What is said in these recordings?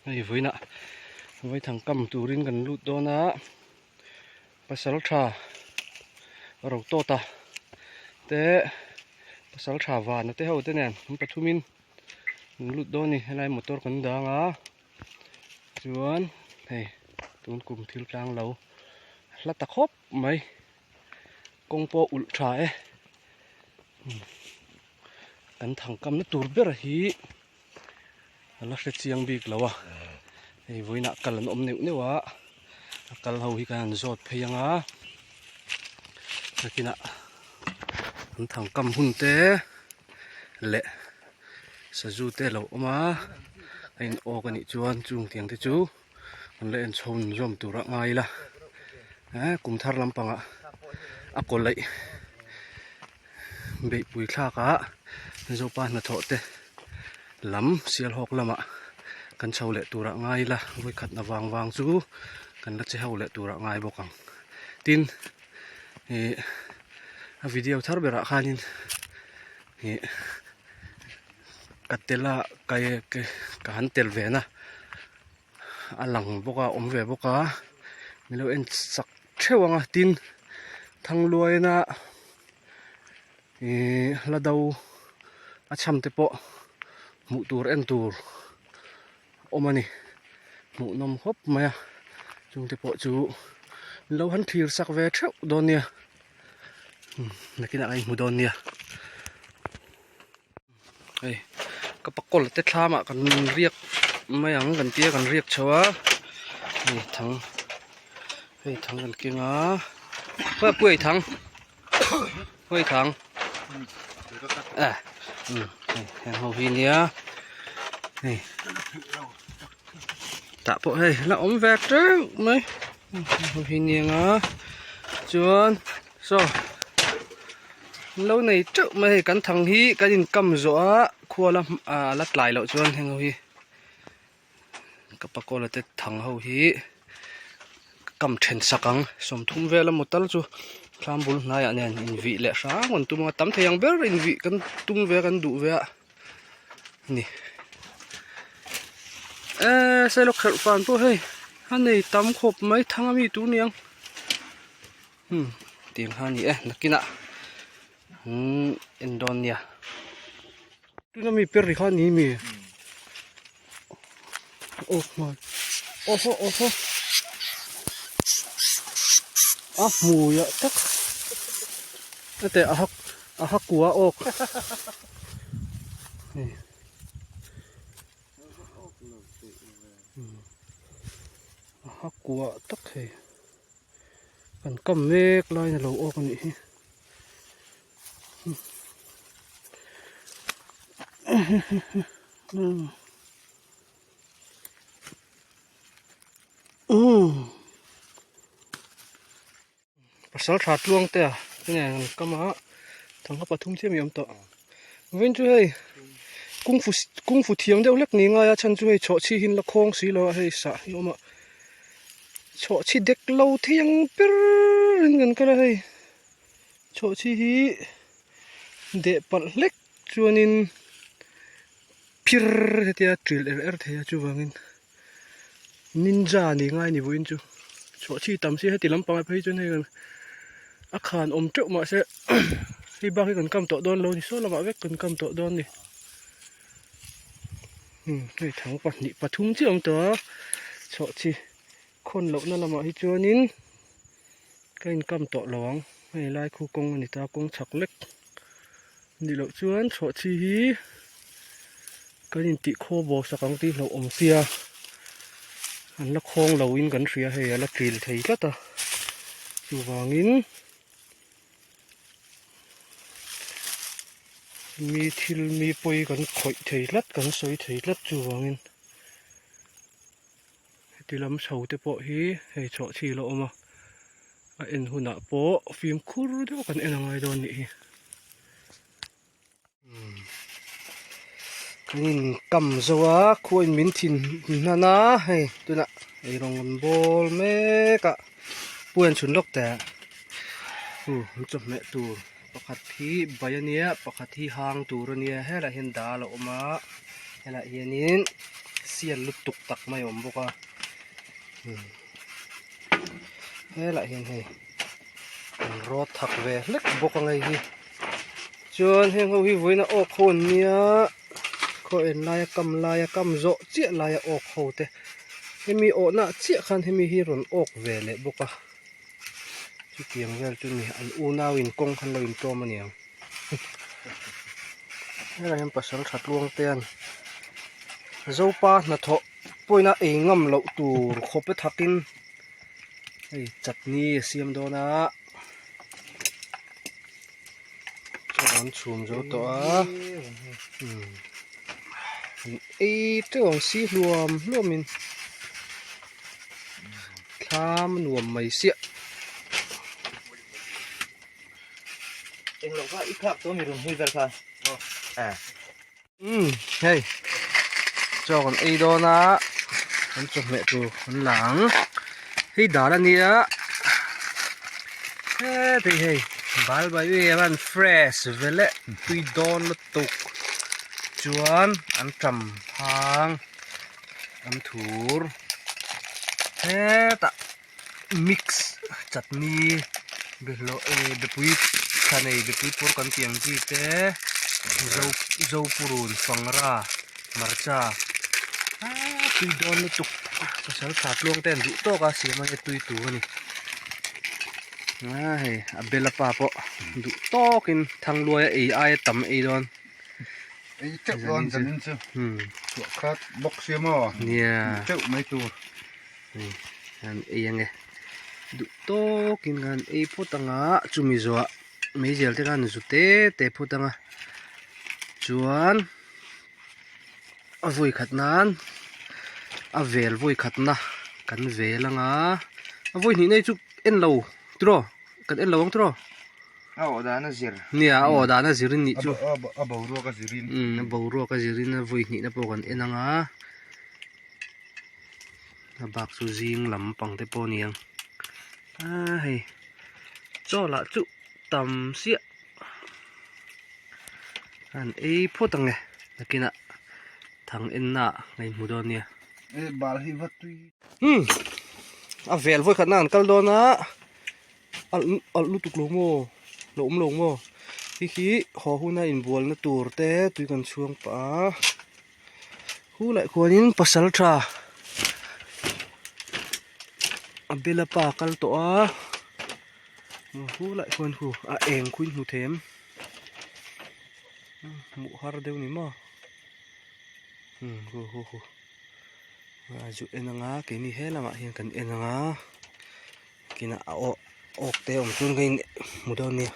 Hei với nạ với thằng cầm turin gần lụt đó na pasal tra rau to ta te pasal tra van nó te hậu te nè không pathumin lụt đó nè hay là motor cần đá ngá chuan hei tuôn cùng thil trang lâu lát ta khóc mày công po ul tra e kan thằng cầm nó tur ber hi là sẽ chiang big lâu à hei với nạ cần ôm nịu nịu à cần hậu hi kan zot pheyang à kina thằng cầm hun te lệ sa du te lo oma anh organic chuan chung tiang te chu an le en chhon zom tura ngai la a kum thar lampanga a ko lai be pui thla ka zo pa na tho te lam sial hok lama kan chho le tura ngai la voi khat na wang wang chu kan la che ho le tura ngai bokang tin a video thar bera khanin he katela kai ka han tel ve na alang boka om ve boka milo en sak thewanga tin thang luai na la dau a cham te po mu tur en tur omani mu nom hop maya chung te po chu lo han thir sak ve theu donia nakina ai mu donia ei ka pakol te thlama kan riak mayang kan tia kan riak chawa ei thang kan kinga pa puai thang à hàng hầu hi nia này tạ bộ hay là ống vẹt chứ mấy hầu hi nia ngá chuan so lâu này trước mấy cắn thằng hi cái gì cầm rõ khua lắm à lát lại lộ chuan hàng hầu hi cái bác cô là tết thằng hầu hi cầm trên sakang som thum về là một tal chu làm bún này anh em in vị lệ sáng còn tụi mà tắm thấy ăn béo in vị cần tung về cần đủ về ạ nè xe lộc khẩn phản po hay hắn này tắm khop mấy thằng mi tú niang tiếng han nhỉ nè kia nè Indonesia tu nami perri han ni mi oh my oh mùi ạ tắc thế à hắc cua ốc hắc cua tắc hè cần cầm mếch lai là lẩu ốc này pasal thắt luang te cái này kama thằng hấp thung thêm yếm to bên chú hay cung phu thiam đeo lek ni ngay chân chú hay chọ chi hin là khong xí lo hay sa yếm mà chọ chi dek lâu thiang per gần cái này chọ chi hi để bật lek chuanin pir thế drill thế chú vangin ninja ni ngay ni voin chú chọ chi tầm xí hay ti lam pang hay chuan hay a khan om treu ma se hi ba hi kan kam to don lo ni so lama vek kan kam to don ni hei thang pa ni pathum chi om to cho chi khon lo na lama hi chuanin kain kam to lawang hei lai khu kong ni ta kong chak lek ni lo chuan cho chi hi kain ti kho bo sakang ti lo om sia an la khong lo in kan ria hei ala tril thei la ta chu wangin mi thil mi poi kan khoi thei lat kan soi thei lat chu wangin tilam chho te po hi hei cho chi lo ma a en huna po phim khur de kan en angai don ni hi kanin kam zowa khuin min thin na na hei tuna ei rong bol me ka puan chun lok ta chom me tu pakhat hi bayania pakhat hi hang turania hela hin da lo ma hela hianin xiên lút tục tặc mày ổn bốc à thế lại hiện hay rót thặc về lắc bốc ngay hi chuan heng ho hi voina ok khôn nia ko en lai kam zo chia lai ok ho te hemi o na chia khan hemi hi ron ok ve le boka chu kiang vel tu ni an u naw in kong khan lo in to ma niang hela hem pasal that luang ten zo pa na tho poina e ngam lo tur khope thakin ei chutney siam do na chon chum zo to a ei te ong si luam in tham nuam mai sia em lộc ít khác tôi mình dùng huy vật thôi hey cho con ei do na con chụp mẹ tu con láng hi đó là nia hey thì hey bal bay về ban fresh về lệ tùy don nó tục chuan ăn trầm hang ăn thur thế ta mix chutney belo bepui khanei bepui pur kan tiang ji te zo purun fangra marcha tui don lu tuk pasal that luang ten du to ka siam ai tui tu ni ai abela pa po du to kin thang luai ai tam ei don ấy chậu con dần lên chưa chỗ khác bóc xíu mò nia chậu mấy tu an ei ange du to kin gan ei potanga chumi zo mấy giờ thế gan zute te potanga chuan a voi khat nan a vel voi khat na kan velanga a voi ni nei chu en lo tro kan en lo ang tro ảo đá nó diệt nia o da na zirin ni chu à bầu rùa cái gì rin na bo ro ka zirin na voi ni na po kan enanga na bak chu jing lam pang te po niang a hei cho la chu tam sia an ei photange nakina thang enna ngai mudon nia ấy bà hi vật tuy a vel voi khat nan kal dona al lu tuk lo mo hi ho huna in bol na tur te tui kan chuang pa hu lai khonin pasal tha a bela pa kal to a hu lại khôn hu à eng khuyên hu thêm mụ har deu ni ma hu à ju enanga cái ni he lama hian kan enanga kina o ok te om chun gain mudon ni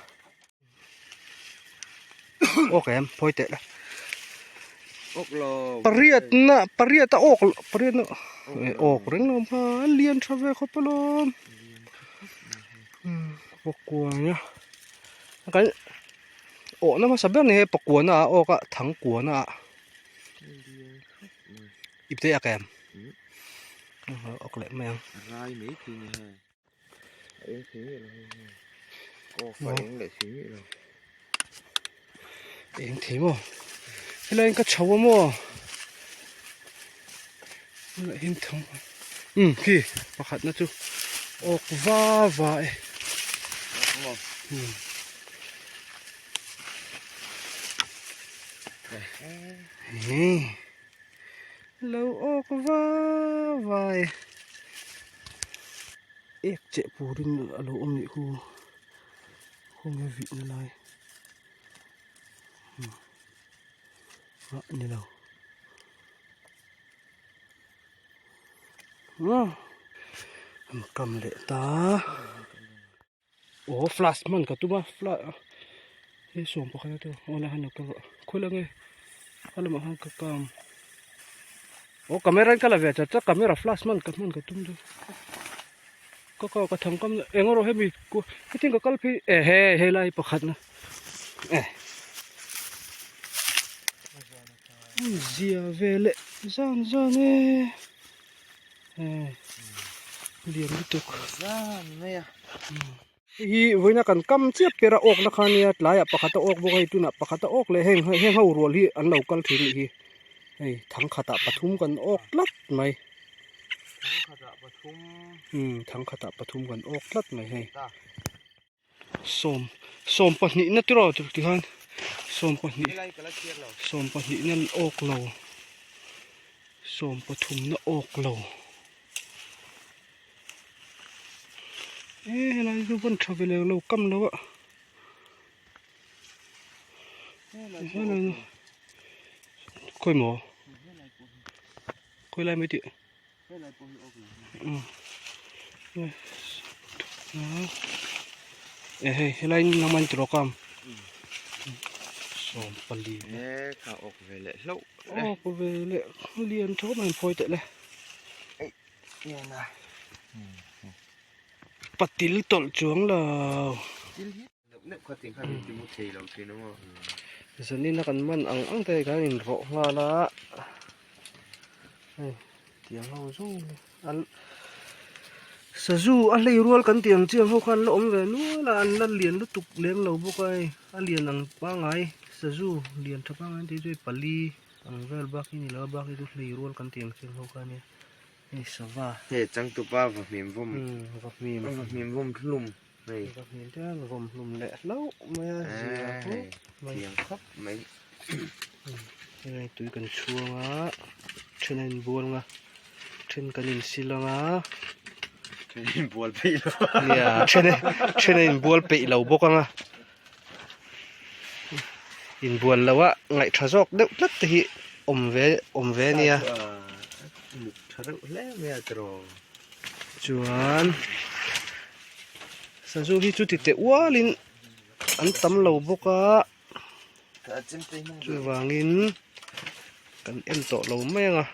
ok em phoi te la ốc lò pariat ta ok pariat no ok reng no ma lian thave khopalom pakua cái ổ nó mà sắp bên này pakua na ổ cả thắng của na ít thế à kèm ổ lại mang rai mấy khi như này em xí vậy rồi có phải em lại xí vậy rồi em thấy mà cái này cái cháu mà lại hình thằng kì bạc hạt nó chú ổ va vậy lâu ốc va vài ếch chạy bù đinh ở lỗ ông nhị khu không nghe vị như này như nào cầm lệ ta ồ flash man cả tu ba flash cái xuồng có cái đó ôn là hắn được khôi là nghe hắn mà hắn cầm ồ camera cái là về chắc camera flash man cả tum đó có thằng cầm em ngồi hết bị cái tiếng cái phi he lại bạc hạt nè zia về lệ giang nè liền đi tục ra này à hi với na kan kam chiap pera ok na khania tlaya pakhata ok bo kai tuna pakhata ok le heng ho rol hi an local thiri hi hey thang khata pathum kan ok lat mai thắng khát đã bật thung thang khata pathum kan ok lat mai hey ta som pahni na tiro ti han som pahni cái này cái là chết rồi som pahni na ok lo som pathum na ok lo lai du bon travel lo kam lo a khoi mo khoi lai mai ti cái này cũng ok rồi hey lai naman tiro kam som pali nè cả ok về lại lâu ok về lệ liền thố mình phôi tệ lệ nè này patil tol chuang la nè có tiếng khai thì một thầy lâu thì đúng không giờ nên là cần man ang tay cái nhìn rõ nga la tiếng hậu dung ăn sa du ăn lấy ruột cần tiếng chiang hậu khăn lộm về nữa là ăn lăn liền lúc tục lên lầu bốc ai ăn liền ăn ba ngày sa du liền thắp ba ngày thì rồi pali ang vel bak ini la bak itu lấy ruột cần tiếng chiang hậu khăn nàyนี่สว่า thế chẳng tụ ba và miếng vum วักมีม miếng vum lùm này วักมีมเด้อผมลุมแหละแล้วมาเสียเขาไม่ tiếng khóc mấy ยังไงตุยกันชัวงะเช่นนั้นบัวงะเช่นกันอินสิลงะ cái buồn phi luôn เนี่ยเช่นนั้นบัวเปะเหล่าบกงะอินบัวแล้ววะไงทะจอกเด็กลัดที่อมเวเนี่ย một thằng lẽ mẹ rồi จวนสันสูที่จุดติดเตะว้าลินอันตำเหล่าบกะ cả chân tay nó ช่วยวางอินกันเอ็นโตเราไม่งะ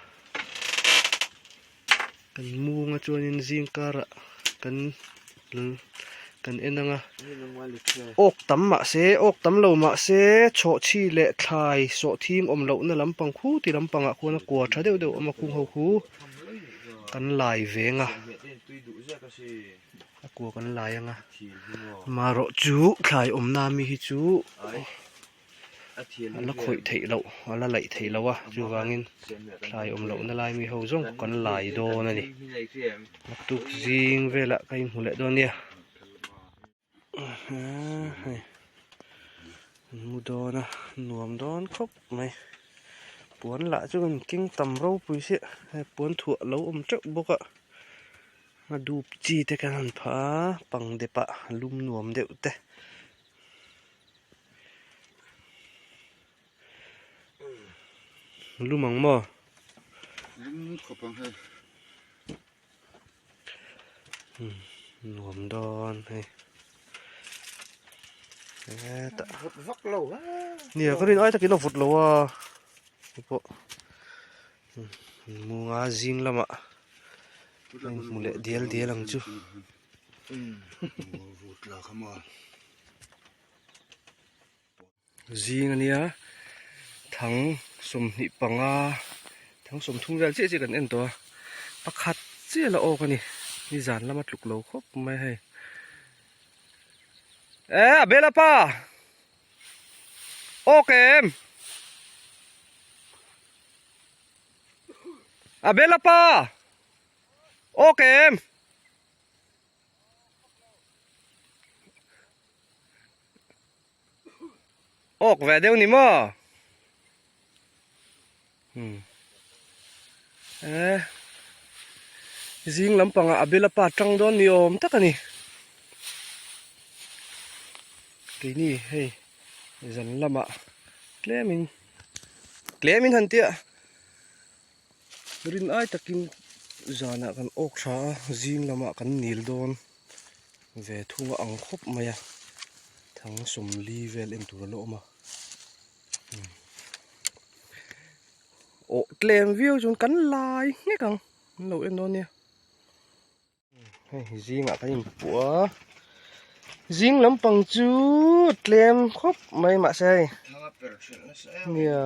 กันมูงะชวนอินซิงการะกันเอ็นงะ như nó ngoài lịch rồi อกตำมะเสอกตำเหล่ามะเสโชชีเละทายโสทีมอมเหล่านั่นลำปังคู่ที่ลำปังอ่ะควรกลัวชาเดียวเอามาคุมเขาคู่กันลายเวงอ่ะ tuy đủ ra cái gì กลัวกันลายยังอ่ะ thì nhưng มาโรจูทายอมนามีฮิจู ấy à thì อันละข่อยเถยเหล่าอันละไหลเถยเหล่าวะจูวางินทายอมเหล่านั่นลายมีเขาส่งกันลายโดนั่นนี่ นักตุกจิงเวลากันหัวเละโดนเนี่ยมูโดนะหนวมโดนครบไหมปวนละจุกันกิ้งตำเราปุยเสียปวนถั่วเราเจ้าบกอะมาดูจีแต่กันหันผาปังเดปะลุ่มหนวมเดี๋ยวแต่ลุ่มมังบ่ khổ bằng hơi หนวมโดนเฮ้ยแต่ vắt lâu á เนี่ยก็รินอ้อยตะกี้เราฟุดแล้วว่าพวกมูงาจิงละมะมูเละเดียลหลังจู vụt là không à จิงอันเนี้ยทั้งสมนิปังอาทั้งสมทุ่งเวลเจ๊กันเอ็นตัวประคัดเจ๊ละโอกันนี่จานละมัดลุกโลครบไม่ให้เบลป้าโอเคเบลป้าโอเคออกแวเดียวนี่มั้งจิงลำปังเบลป้าจังโดนนิยมตักนี่ทีนี่เฮ้ยจันละมะเคลมินหันเตียรินไอตะกินจานะกันอกชาจิงละมะกันนิลโดนเวทุ่งอังคบมาyaทั้งสมลีเวลเอ็นตัวโลมาโอ้เกลมวิวจนกันลายเนี่ยกังเราเอ็นโดนเนี่ยเฮ้ยจิงอ่ะกันปัวจิงลำปังจูดเกลมครบไม่มาใช่ nó bẹt chuyện nó sẽ เนี่ย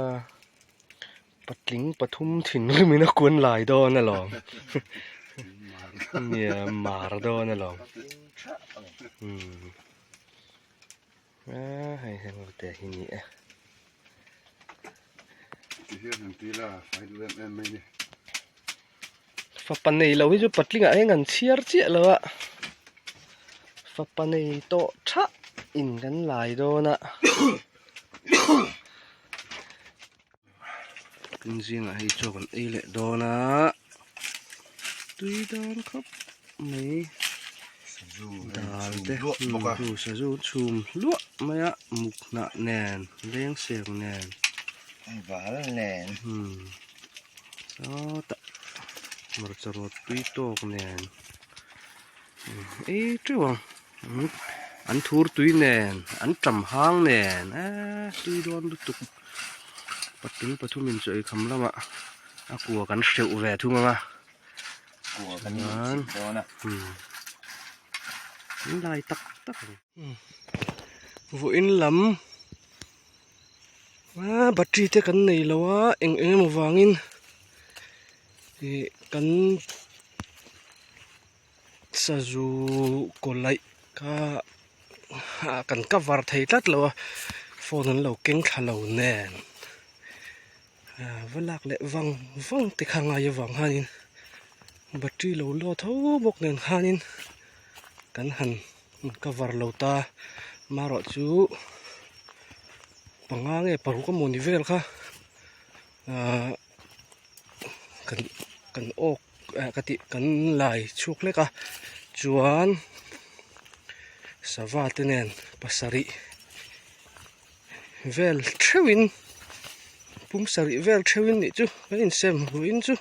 ปัดลิงปทุมถิ่นหรือมีนักกวนหลายดอนน่ะหรอเนี่ยมาระดอนน่ะหรอให้ทางแต่ที่นี่ thì hiện tí là phải lên em mấy đi phật pan này lâu chứ bật linh ngã ngàn chia chia rồi ạ phật pan này to chắc in gần lại đó nè kinh riêng hay cho con ấy lệ đó nè tuy đón khóc mấy dù đào chùm thế luộc bọc à dù sẽ dù chùm lúa mấy ạ mục nạ nền đen xèo nền vả nè đó tạ mà cho rồi tuy to nền ấy chứ không ăn thua tuy nền ăn trầm hang nền à tuy đón được tục bắt tính bắt thu mình chơi khăm lắm ạ à của cắn sẹo về thu mà của cái đó nè lại tắc tắc vội lắm à bắt chi thế cắn này lâu á em mà vangin thì cắn sa du còn lại cả cắn cá var thấy tắt lâu phone nó lâu kinh khá lâu nè vẫn lạc lệ văng văng thì khang ai văng hanin bắt chi lâu lo thấu bốc nền hanin cắn hẳn cá var lâu ta mà rõ chú bằng ngang ấy bảo có muốn đi về không cần ốc cái tí cần lại chuốc lấy cả chuan sava tên nền pasari vel trewin pum sari vel trewin này chứ cái in xem ruin chứ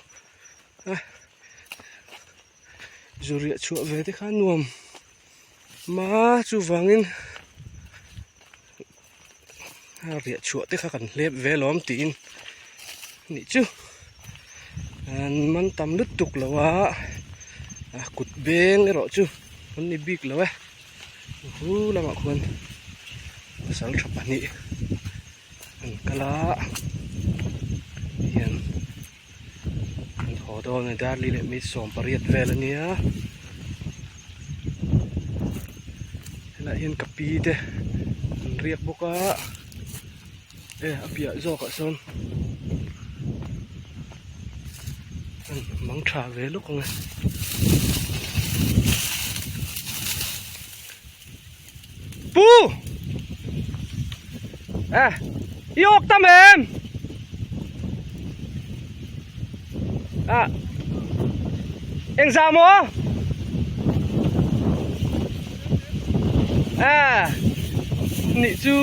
rồi chuột về thì khá nuông mà chú vangin rỉa chuột thì khá cần lép về lóm tín nị chứ man tam nứt tục là wa cụt beng cái rõ chứมันนี่บิ๊กแล้วละมาคนสังชอบนี่กะละยันขอดอนในด้านลีเลมิสองปริยัดเวลเนี่ยละยันกับปีเตเรียกบุกะอภิยะจอกะซอนมังชาเวลุกไงปูยกตามเอ็มเอ็งสามวะนี่จู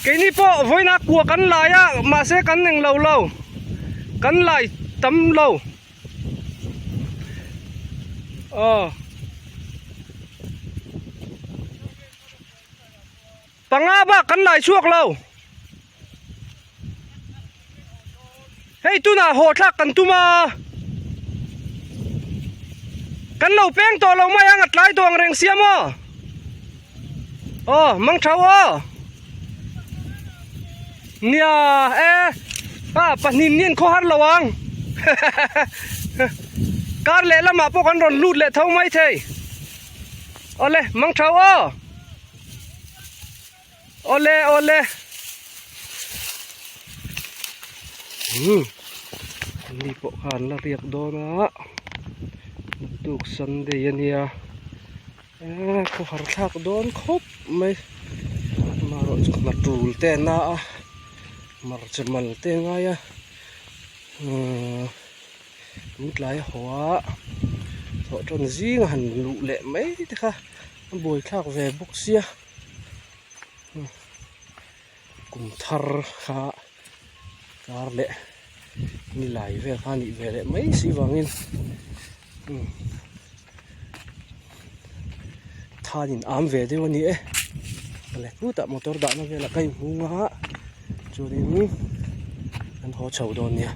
cái này po với nát của cắn lại á mà sẽ cắn thành lâu lâu cắn lại tấm lâu bằng á bác cắn lại chuộc lâu hey tu na hồ thác cắn tu mà cắn lâu beng to lâu mai ăn ngặt lại tuồng rèn xiêm mang cháu nia panin niên khó hát lâu angcar lệ lắm mà po con ròn lụt lệ thâu mấy thầy ole mang cháu ole ni po khan la riak do na tuk san de yania ko har thak don khop mai maro na tul te na mar chamal te nga ya mút lái hóa thọ tròn riêng hẳn lụ lệ mấy thế kha bồi khác về bốc xia cùng thar kha car lệ ni lại về pha nị về lệ mấy xí vàng in tha nhìn ám về thế mà nị ấy lệ cứ tạ motor đã nó về là cây hung há cho đến anh họ chầu đòn nè